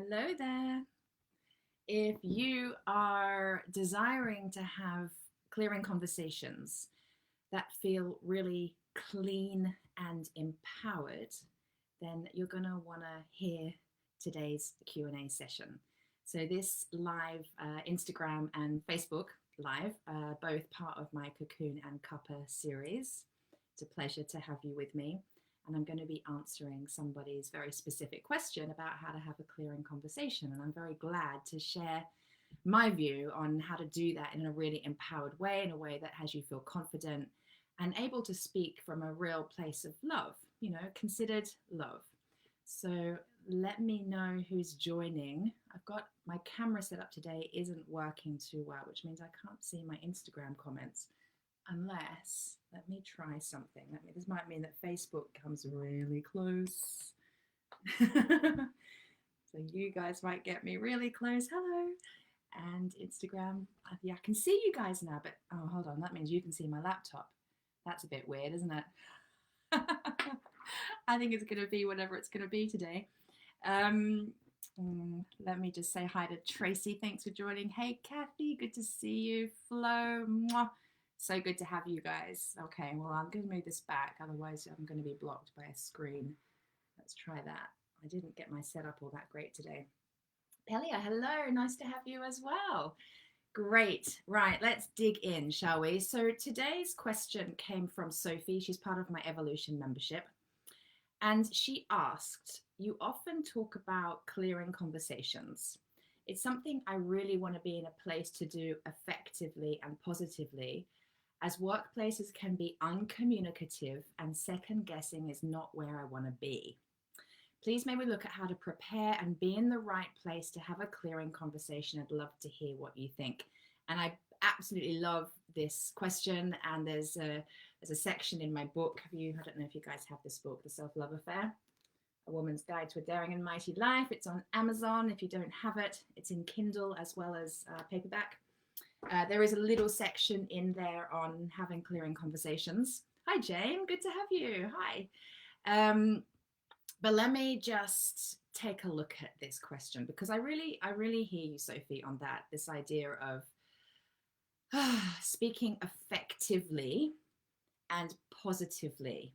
Hello there. If you are desiring to have clearing conversations that feel really clean and empowered, then you're going to want to hear today's Q&A session. So this live Instagram and Facebook live, both part of my Cocoon and Cuppa series. It's a pleasure to have you with me. And I'm going to be answering somebody's very specific question about how to have a clearing conversation. And I'm very glad to share my view on how to do that in a really empowered way, in a way that has you feel confident and able to speak from a real place of love, considered love. So let me know who's joining. I've got my camera set up today, isn't working too well, which means I can't see my Instagram comments unless, let me try something. This might mean that Facebook comes really close. So you guys might get me really close. Hello. And Instagram, yeah, I can see you guys now, but oh, hold on, that means you can see my laptop. That's a bit weird, isn't it? I think it's going to be whatever it's going to be today. Let me just say hi to Tracy. Thanks for joining. Hey, Kathy, good to see you. Flo, mwah. So good to have you guys. Okay, well, I'm going to move this back. Otherwise, I'm going to be blocked by a screen. Let's try that. I didn't get my setup all that great today. Pelia, hello. Nice to have you as well. Great. Right, let's dig in, shall we? So today's question came from Sophie. She's part of my Evolution membership. And she asked, you often talk about clearing conversations. It's something I really want to be in a place to do effectively and positively, as workplaces can be uncommunicative and second guessing is not where I want to be. Please maybe look at how to prepare and be in the right place to have a clearing conversation. I'd love to hear what you think. And I absolutely love this question. And there's a section in my book. I don't know if you guys have this book, The Self-Love Affair, A Woman's Guide to a Daring and Mighty Life. It's on Amazon. If you don't have it, it's in Kindle as well as paperback. There is a little section in there on having clearing conversations. Hi, Jane. Good to have you. Hi. But let me just take a look at this question, because I really hear you, Sophie, on that. This idea of speaking effectively and positively.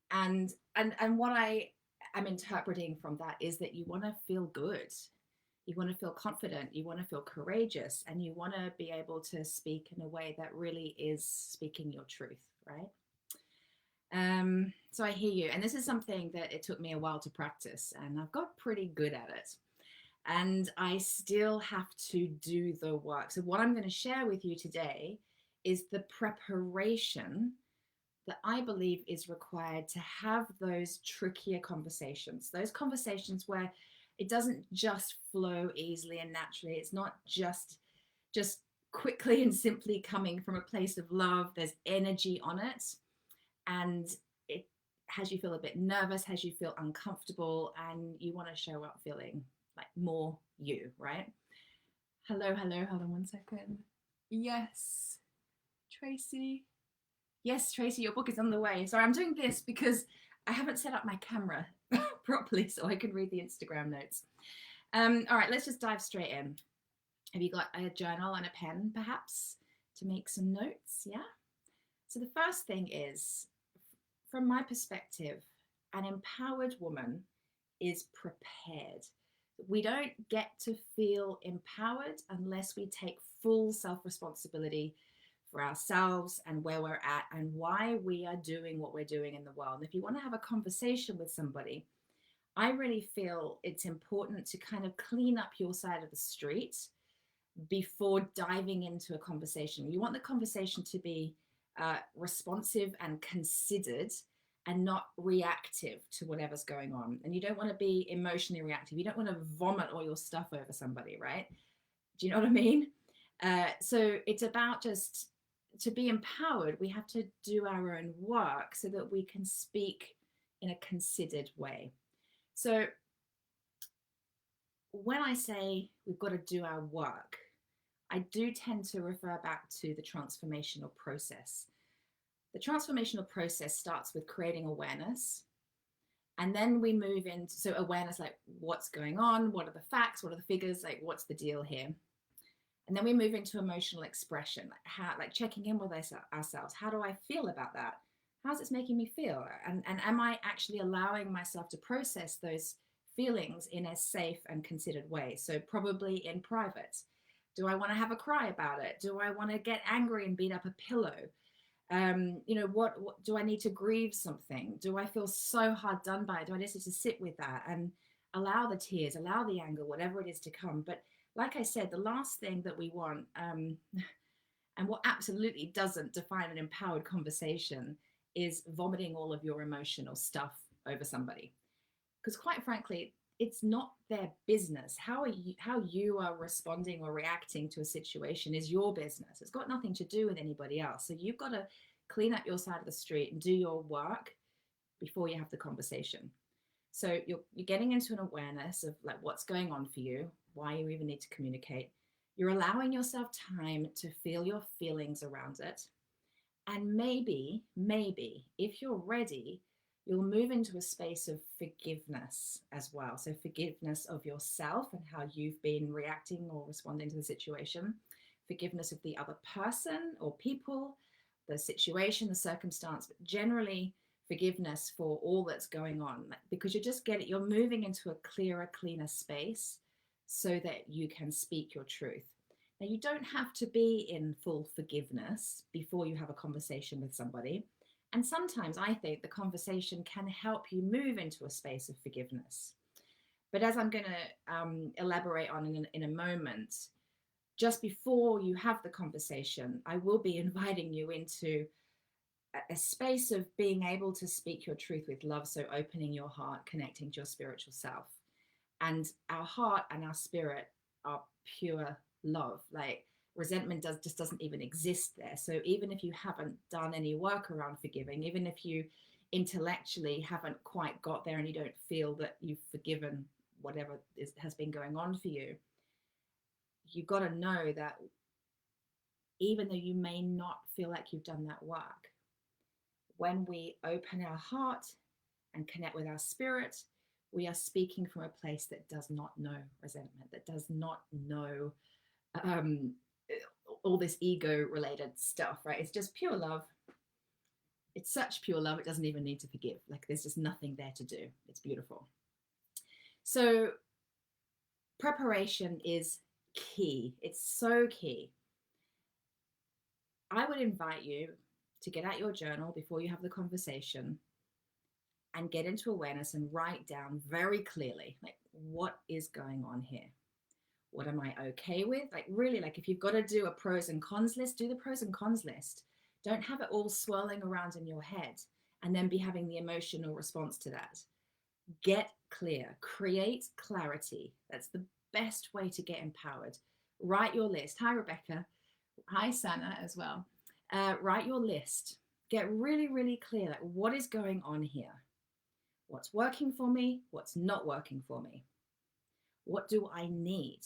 And what I am interpreting from that is that you want to feel good. You want to feel confident, you want to feel courageous, and you want to be able to speak in a way that really is speaking your truth, right? So I hear you. And this is something that it took me a while to practice, and I've got pretty good at it. And I still have to do the work. So what I'm going to share with you today is the preparation that I believe is required to have those trickier conversations, those conversations where it doesn't just flow easily and naturally. It's not just quickly and simply coming from a place of love. There's energy on it, and it has you feel a bit nervous, has you feel uncomfortable, and you want to show up feeling like more you, right? Hello, hold on 1 second. Yes, Tracy. Yes, Tracy, your book is on the way. Sorry, I'm doing this because I haven't set up my camera properly so I can read the Instagram notes. All right, let's just dive straight in. Have you got a journal and a pen, perhaps, to make some notes? Yeah? So the first thing is, from my perspective, an empowered woman is prepared. We don't get to feel empowered unless we take full self-responsibility for ourselves and where we're at and why we are doing what we're doing in the world. And if you want to have a conversation with somebody, I really feel it's important to kind of clean up your side of the street before diving into a conversation. You want the conversation to be responsive and considered and not reactive to whatever's going on. And you don't want to be emotionally reactive. You don't want to vomit all your stuff over somebody, right? Do you know what I mean? So it's about just to be empowered, we have to do our own work so that we can speak in a considered way. So when I say we've got to do our work, I do tend to refer back to the transformational process. The transformational process starts with creating awareness. And then we move into, so awareness, like what's going on, what are the facts, what are the figures, like what's the deal here? And then we move into emotional expression, like how, like checking in with ourselves. How do I feel about that? How's this making me feel? And am I actually allowing myself to process those feelings in a safe and considered way? So probably in private. Do I want to have a cry about it? Do I want to get angry and beat up a pillow? What do I need to grieve something? Do I feel so hard done by it? Do I just need to sit with that and allow the tears, allow the anger, whatever it is to come? But like I said, the last thing that we want, and what absolutely doesn't define an empowered conversation, is vomiting all of your emotional stuff over somebody. Because quite frankly, it's not their business. How you are responding or reacting to a situation is your business. It's got nothing to do with anybody else. So you've got to clean up your side of the street and do your work before you have the conversation. So you're getting into an awareness of like what's going on for you, why you even need to communicate. You're allowing yourself time to feel your feelings around it. And maybe, if you're ready, you'll move into a space of forgiveness as well. So, forgiveness of yourself and how you've been reacting or responding to the situation, forgiveness of the other person or people, the situation, the circumstance, but generally forgiveness for all that's going on, because you're moving into a clearer, cleaner space so that you can speak your truth. Now, you don't have to be in full forgiveness before you have a conversation with somebody. And sometimes I think the conversation can help you move into a space of forgiveness. But as I'm going to elaborate on in a moment, just before you have the conversation, I will be inviting you into a space of being able to speak your truth with love. So opening your heart, connecting to your spiritual self. And our heart and our spirit are pure love. Like resentment just doesn't even exist there. So even if you haven't done any work around forgiving, even if you intellectually haven't quite got there and you don't feel that you've forgiven whatever has been going on for you, you've got to know that even though you may not feel like you've done that work, when we open our heart and connect with our spirit, we are speaking from a place that does not know resentment, that does not know all this ego related stuff, right? It's just pure love. It's such pure love, it doesn't even need to forgive. Like there's just nothing there to do. It's beautiful. So preparation is key. It's so key. I would invite you to get out your journal before you have the conversation and get into awareness and write down very clearly, like, what is going on here? What am I okay with? Like, really, like if you've got to do a pros and cons list, do the pros and cons list. Don't have it all swirling around in your head and then be having the emotional response to that. Get clear, create clarity. That's the best way to get empowered. Write your list. Hi, Rebecca. Hi, Sana as well. Write your list. Get really, really clear. Like, what is going on here? What's working for me? What's not working for me? What do I need?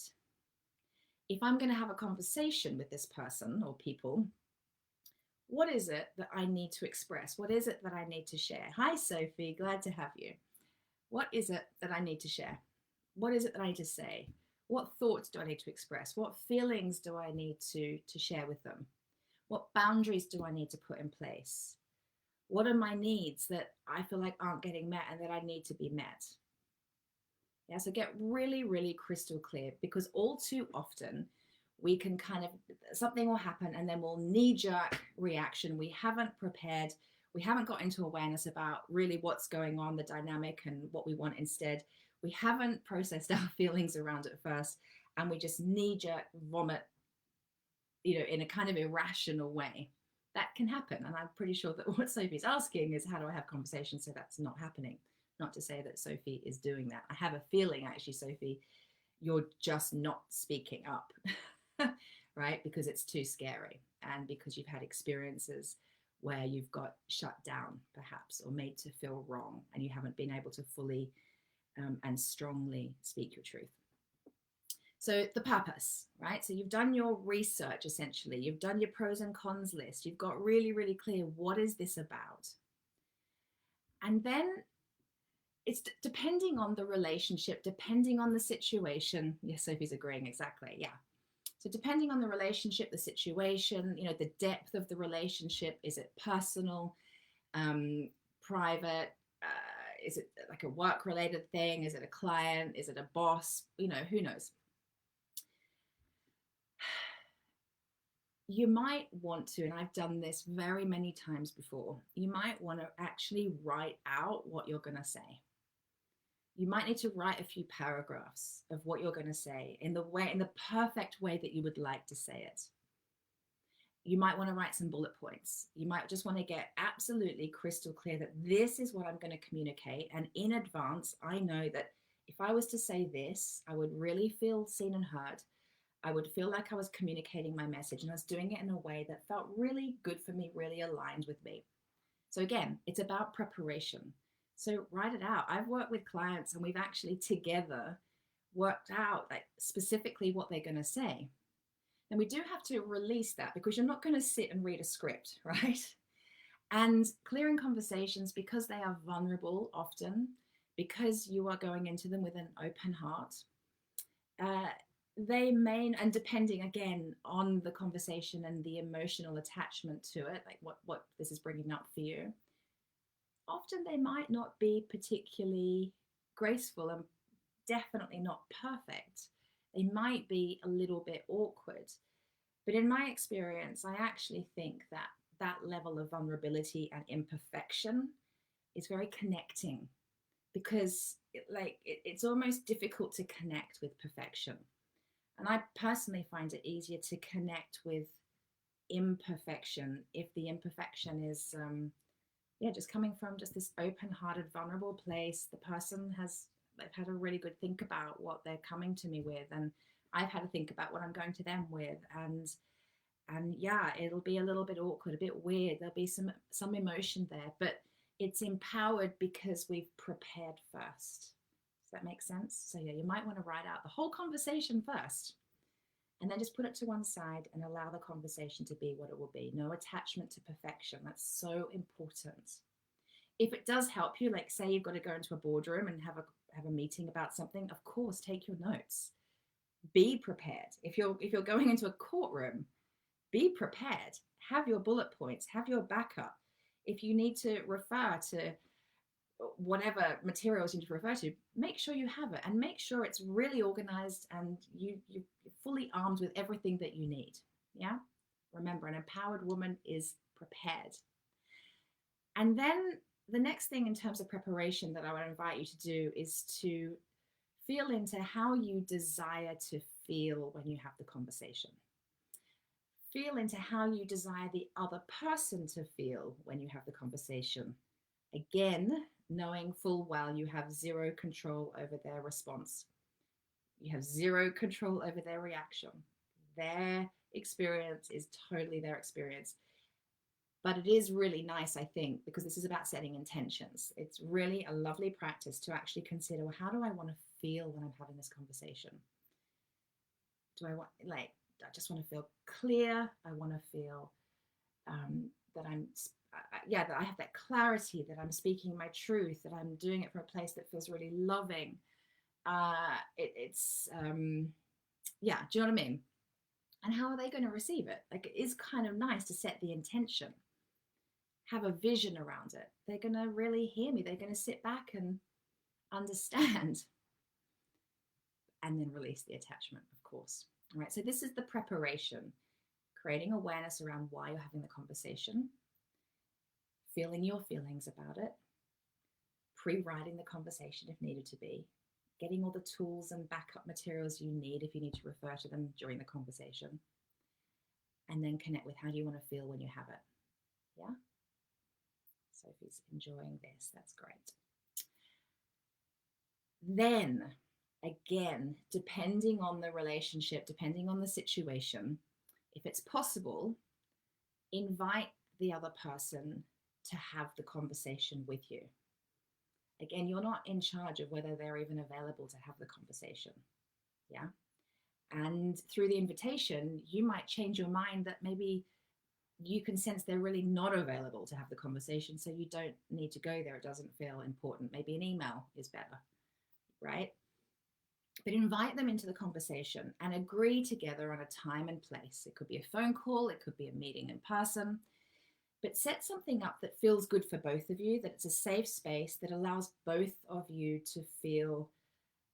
If I'm going to have a conversation with this person or people, what is it that I need to express? What is it that I need to share? Hi, Sophie. Glad to have you. What is it that I need to share? What is it that I need to say? What thoughts do I need to express? What feelings do I need to share with them? What boundaries do I need to put in place? What are my needs that I feel like aren't getting met and that I need to be met? Yeah, so get really, really crystal clear, because all too often we can kind of, something will happen and then we'll knee-jerk reaction. We haven't prepared. We haven't got into awareness about really what's going on, the dynamic and what we want instead. We haven't processed our feelings around it first, and we just knee-jerk vomit, in a kind of irrational way. That can happen. And I'm pretty sure that what Sophie's asking is, how do I have conversations so that's not happening? Not to say that Sophie is doing that. I have a feeling, actually, Sophie, you're just not speaking up, right? Because it's too scary, and because you've had experiences where you've got shut down, perhaps, or made to feel wrong, and you haven't been able to fully and strongly speak your truth. So the purpose, right? So you've done your research, essentially. You've done your pros and cons list. You've got really, really clear, what is this about? And then it's depending on the relationship, depending on the situation. Yes, Sophie's agreeing, exactly. Yeah. So depending on the relationship, the situation, the depth of the relationship, is it personal, private? Is it like a work related thing? Is it a client? Is it a boss? Who knows? You might want to, and I've done this very many times before, you might want to actually write out what you're going to say. You might need to write a few paragraphs of what you're going to say in the perfect way that you would like to say it. You might want to write some bullet points. You might just want to get absolutely crystal clear that this is what I'm going to communicate. And in advance, I know that if I was to say this, I would really feel seen and heard. I would feel like I was communicating my message, and I was doing it in a way that felt really good for me, really aligned with me. So again, it's about preparation. So write it out. I've worked with clients and we've actually together worked out like specifically what they're going to say. And we do have to release that because you're not going to sit and read a script, right? And clearing conversations, because they are vulnerable often, because you are going into them with an open heart, they may, and depending again on the conversation and the emotional attachment to it, like what this is bringing up for you, often they might not be particularly graceful and definitely not perfect. They might be a little bit awkward. But in my experience, I actually think that that level of vulnerability and imperfection is very connecting, because it's almost difficult to connect with perfection. And I personally find it easier to connect with imperfection if the imperfection is just coming from just this open-hearted, vulnerable place. The person they've had a really good think about what they're coming to me with, and I've had to think about what I'm going to them with, and yeah, it'll be a little bit awkward, a bit weird. There'll be some emotion there, but it's empowered because we've prepared first. Does that make sense? So yeah, you might want to write out the whole conversation first, and then just put it to one side and allow the conversation to be what it will be. No attachment to perfection. That's so important. If it does help you, like say you've got to go into a boardroom and have a meeting about something, of course, take your notes. Be prepared. If you're going into a courtroom, be prepared. Have your bullet points, have your backup. If you need to refer to whatever materials you need to refer to, make sure you have it, and make sure it's really organized and you're fully armed with everything that you need. Yeah. Remember, an empowered woman is prepared. And then the next thing in terms of preparation that I would invite you to do is to feel into how you desire to feel when you have the conversation. Feel into how you desire the other person to feel when you have the conversation. Again, knowing full well you have zero control over their response. You have zero control over their reaction. Their experience is totally their experience. But it is really nice, I think, because this is about setting intentions. It's really a lovely practice to actually consider, well, how do I want to feel when I'm having this conversation? Do I want, I just want to feel clear. I want to feel that that I have that clarity, that I'm speaking my truth, that I'm doing it from a place that feels really loving. Do you know what I mean? And how are they going to receive it? Like, it is kind of nice to set the intention, have a vision around it. They're going to really hear me. They're going to sit back and understand, and then release the attachment, of course. All right. So this is the preparation, creating awareness around why you're having the conversation, feeling your feelings about it, pre-writing the conversation if needed to be, getting all the tools and backup materials you need if you need to refer to them during the conversation, and then connect with how do you want to feel when you have it. Yeah? Sophie's enjoying this. That's great. Then, again, depending on the relationship, depending on the situation, if it's possible, invite the other person to have the conversation with you. Again, you're not in charge of whether they're even available to have the conversation. Yeah. And through the invitation, you might change your mind that maybe you can sense they're really not available to have the conversation, so you don't need to go there. It doesn't feel important. Maybe an email is better, right? But invite them into the conversation and agree together on a time and place. It could be a phone call, it could be a meeting in person, but set something up that feels good for both of you, that it's a safe space that allows both of you to feel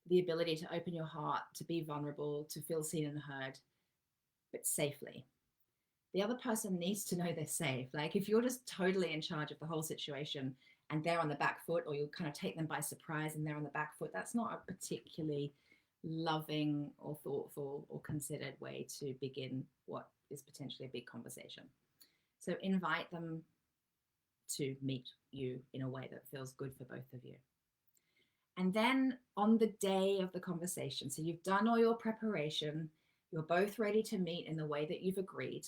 the ability to open your heart, to be vulnerable, to feel seen and heard, but safely. The other person needs to know they're safe. Like if you're just totally in charge of the whole situation and they're on the back foot, or you kind of take them by surprise and they're on the back foot, that's not a particularly loving or thoughtful or considered way to begin what is potentially a big conversation. So invite them to meet you in a way that feels good for both of you. And then on the day of the conversation, so you've done all your preparation, you're both ready to meet in the way that you've agreed.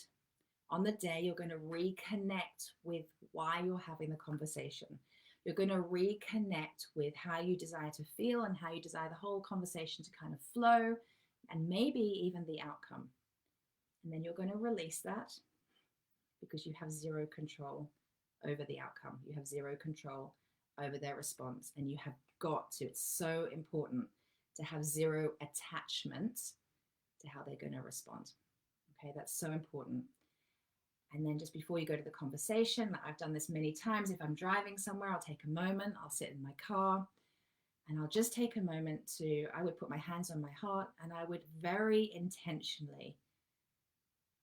On the day, you're going to reconnect with why you're having the conversation. You're going to reconnect with how you desire to feel and how you desire the whole conversation to kind of flow, and maybe even the outcome. And then you're going to release that because you have zero control over the outcome. You have zero control over their response, and you have got to, it's so important to have zero attachment to how they're going to respond. Okay, that's so important. And then just before you go to the conversation, I've done this many times. If I'm driving somewhere, I'll take a moment, I'll sit in my car and I'll just take a moment to, I would put my hands on my heart and I would very intentionally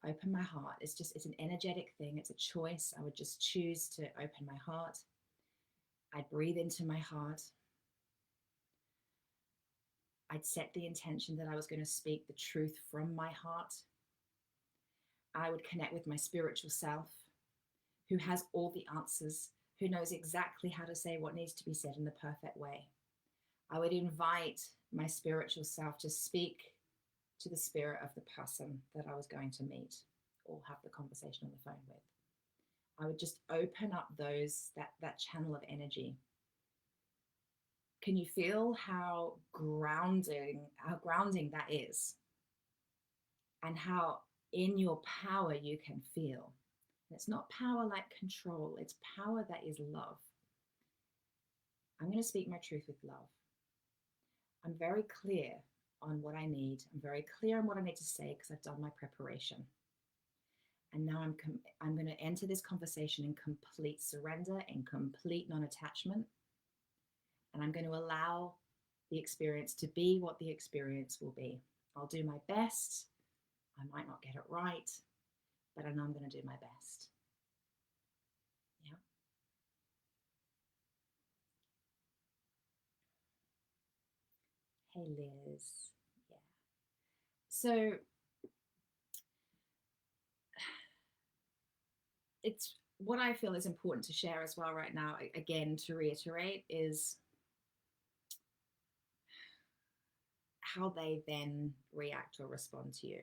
open my heart. It's an energetic thing. It's a choice. I would just choose to open my heart. I'd breathe into my heart. I'd set the intention that I was going to speak the truth from my heart. I would connect with my spiritual self, who has all the answers, who knows exactly how to say what needs to be said in the perfect way. I would invite my spiritual self to speak to the spirit of the person that I was going to meet or have the conversation on the phone with. I would just open up that channel of energy. Can you feel how grounding that is? And how in your power you can feel. And it's not power like control, it's power that is love. I'm going to speak my truth with love. I'm very clear on what I need. I'm very clear on what I need to say because I've done my preparation. And now I'm going to enter this conversation in complete surrender, in complete non-attachment. And I'm going to allow the experience to be what the experience will be. I'll do my best. I might not get it right, but I know I'm going to do my best. Yeah. Hey, Liz. Yeah. So it's what I feel is important to share as well right now, again, to reiterate, is how they then react or respond to you.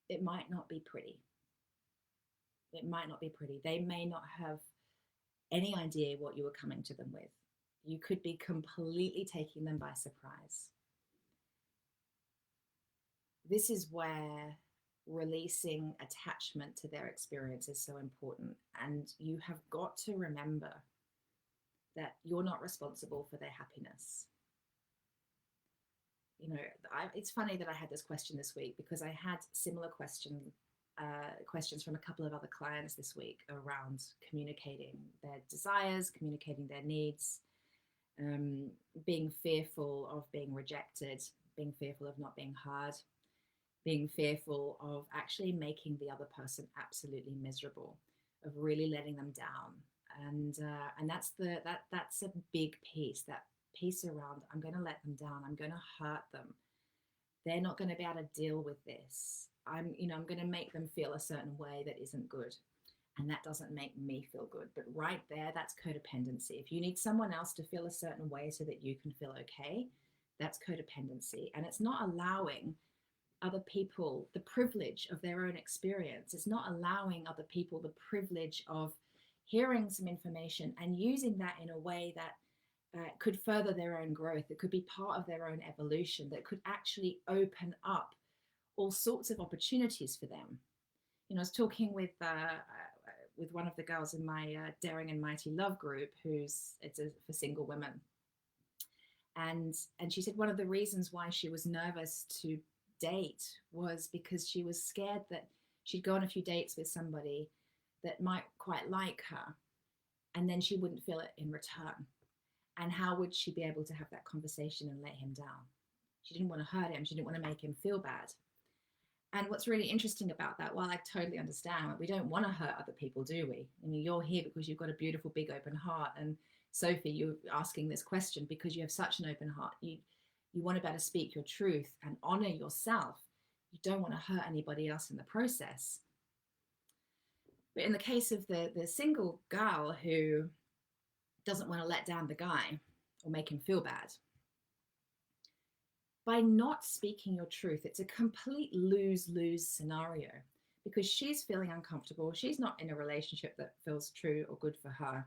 It might not be pretty. It might not be pretty. They may not have any idea what you were coming to them with. You could be completely taking them by surprise. This is where releasing attachment to their experience is so important. And you have got to remember that you're not responsible for their happiness. You know, it's funny that I had this question this week because I had similar questions from a couple of other clients this week around communicating their desires, communicating their needs, being fearful of being rejected, being fearful of not being heard, being fearful of actually making the other person absolutely miserable, of really letting them down. And that's a big piece, that piece around, I'm going to let them down, I'm going to hurt them, they're not going to be able to deal with this, I'm going to make them feel a certain way that isn't good, and that doesn't make me feel good. But right there, that's codependency. If you need someone else to feel a certain way so that you can feel okay, that's codependency. And it's not allowing other people the privilege of their own experience. It's not allowing other people the privilege of hearing some information and using that in a way that could further their own growth, that could be part of their own evolution, that could actually open up all sorts of opportunities for them. I was talking with one of the girls in my Daring and Mighty Love group, for single women, and she said one of the reasons why she was nervous to date was because she was scared that she'd go on a few dates with somebody that might quite like her, and then she wouldn't feel it in return. And how would she be able to have that conversation and let him down? She didn't want to hurt him. She didn't want to make him feel bad. And what's really interesting about that, while I totally understand, we don't want to hurt other people, do we? I mean, you're here because you've got a beautiful, big, open heart. And Sophie, you're asking this question because you have such an open heart. You want to be able to speak your truth and honor yourself. You don't want to hurt anybody else in the process. But in the case of the single girl who doesn't want to let down the guy or make him feel bad, by not speaking your truth, it's a complete lose-lose scenario, because she's feeling uncomfortable. She's not in a relationship that feels true or good for her.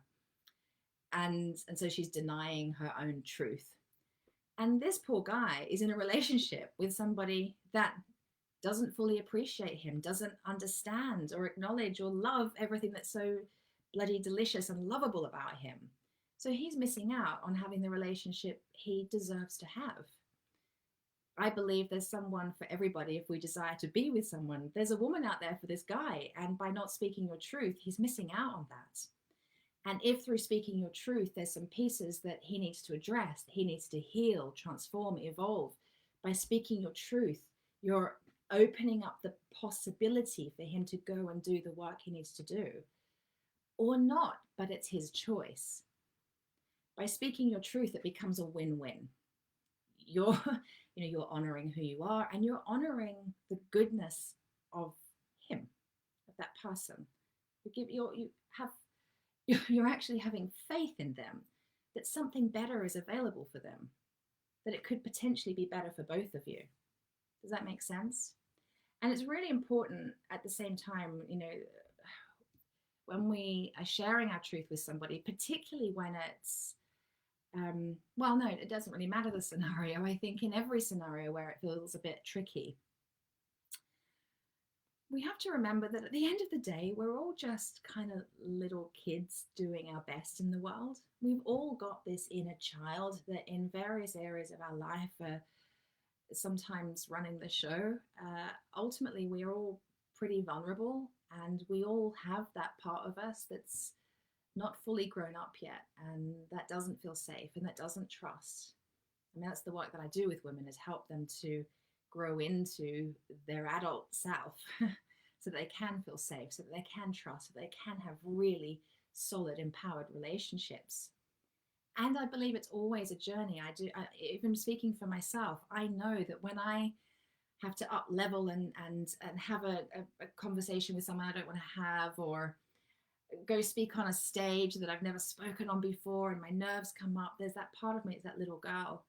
And so she's denying her own truth. And this poor guy is in a relationship with somebody that doesn't fully appreciate him, doesn't understand or acknowledge or love everything that's so bloody delicious and lovable about him. So he's missing out on having the relationship he deserves to have. I believe there's someone for everybody if we desire to be with someone. There's a woman out there for this guy, and by not speaking your truth, he's missing out on that. And if through speaking your truth, there's some pieces that he needs to address, he needs to heal, transform, evolve, by speaking your truth, you're opening up the possibility for him to go and do the work he needs to do. Or not, but it's his choice. By speaking your truth, it becomes a win-win. You're honoring who you are, and you're honoring the goodness of him, of that person. You're actually having faith in them, that something better is available for them, that it could potentially be better for both of you. Does that make sense? And it's really important at the same time, when we are sharing our truth with somebody, particularly when it's no, it doesn't really matter the scenario. I think in every scenario where it feels a bit tricky, we have to remember that at the end of the day, we're all just kind of little kids doing our best in the world. We've all got this inner child that in various areas of our life are sometimes running the show. Ultimately, we are all pretty vulnerable, and we all have that part of us that's not fully grown up yet, and that doesn't feel safe and that doesn't trust. I mean, that's the work that I do with women, is help them to grow into their adult self so that they can feel safe, so that they can trust, so they can have really solid, empowered relationships. And I believe it's always a journey. Even speaking for myself, I know that when I have to up level and have a conversation with someone I don't want to have, or go speak on a stage that I've never spoken on before, and my nerves come up, there's that part of me, it's that little girl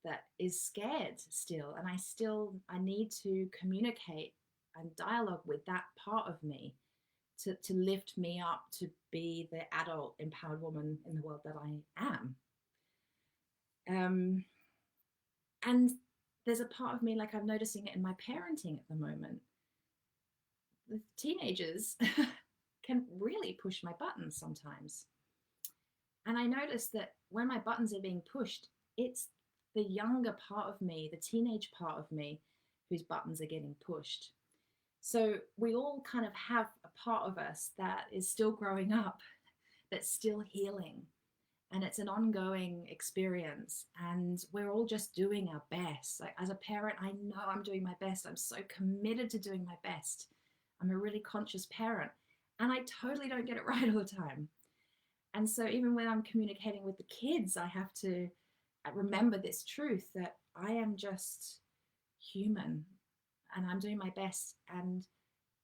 that is scared still, and I need to communicate and dialogue with that part of me to lift me up to be the adult empowered woman in the world that I am. And there's a part of me, like I'm noticing it in my parenting at the moment, the teenagers can really push my buttons sometimes. And I notice that when my buttons are being pushed, it's the younger part of me, the teenage part of me, whose buttons are getting pushed. So we all kind of have a part of us that is still growing up, that's still healing. And it's an ongoing experience. And we're all just doing our best. Like, as a parent, I know I'm doing my best. I'm so committed to doing my best. I'm a really conscious parent. And I totally don't get it right all the time. And so even when I'm communicating with the kids, I have to remember this truth that I am just human and I'm doing my best. And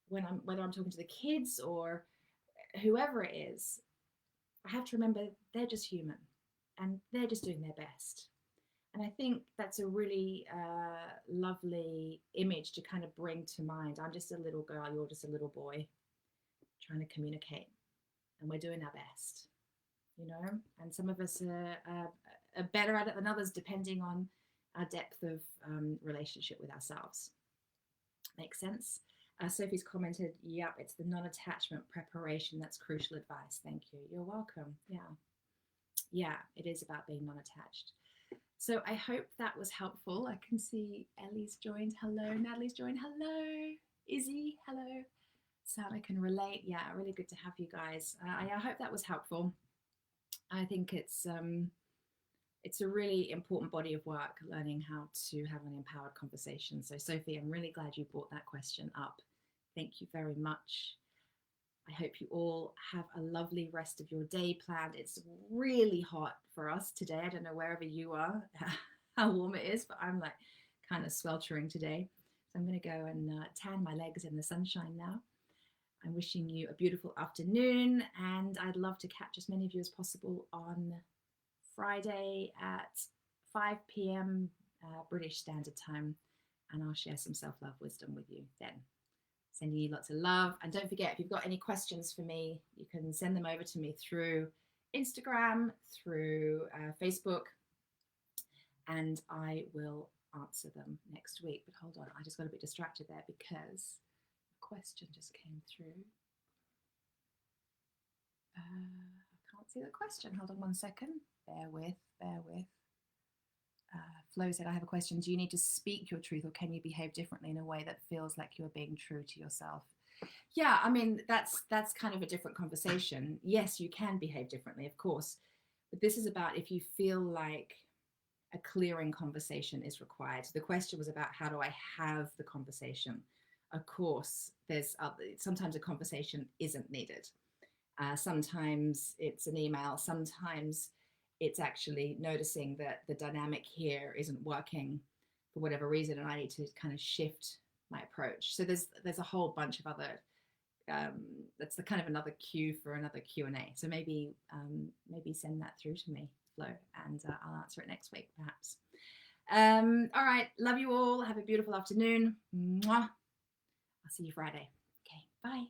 whether I'm talking to the kids or whoever it is, I have to remember they're just human and they're just doing their best. And I think that's a really lovely image to kind of bring to mind. I'm just a little girl, you're just a little boy trying to communicate, and we're doing our best, and some of us are better at it than others depending on our depth of relationship with ourselves. Makes sense? Sophie's commented, yep, it's the non-attachment preparation that's crucial advice. Thank you. You're welcome. Yeah, it is about being non-attached. So I hope that was helpful. I can see Ellie's joined. Hello. Natalie's joined. Hello. Izzy. Hello. Sam, I can relate. Yeah, really good to have you guys. I hope that was helpful. I think it's a really important body of work, learning how to have an empowered conversation. So Sophie, I'm really glad you brought that question up. Thank you very much. I hope you all have a lovely rest of your day planned. It's really hot for us today. I don't know wherever you are, how warm it is, but I'm like kind of sweltering today. So I'm going to go and tan my legs in the sunshine now. I'm wishing you a beautiful afternoon, and I'd love to catch as many of you as possible on Friday at 5 p.m. British Standard Time, and I'll share some self-love wisdom with you then. Sending you lots of love. And don't forget, if you've got any questions for me, you can send them over to me through Instagram, through Facebook, and I will answer them next week. But hold on, I just got a bit distracted there because a question just came through. I can't see the question. Hold on one second. Bear with. Flo said, I have a question. Do you need to speak your truth, or can you behave differently in a way that feels like you're being true to yourself? Yeah, I mean, that's kind of a different conversation. Yes, you can behave differently, of course. But this is about if you feel like a clearing conversation is required. So the question was about how do I have the conversation? Of course, sometimes a conversation isn't needed. Sometimes it's an email. Sometimes it's actually noticing that the dynamic here isn't working for whatever reason, and I need to kind of shift my approach. So there's a whole bunch of other that's the kind of another cue for another Q&A. So maybe send that through to me, Flo, and I'll answer it next week perhaps. All right, love you all. Have a beautiful afternoon. Mwah. I'll see you Friday. Okay, bye.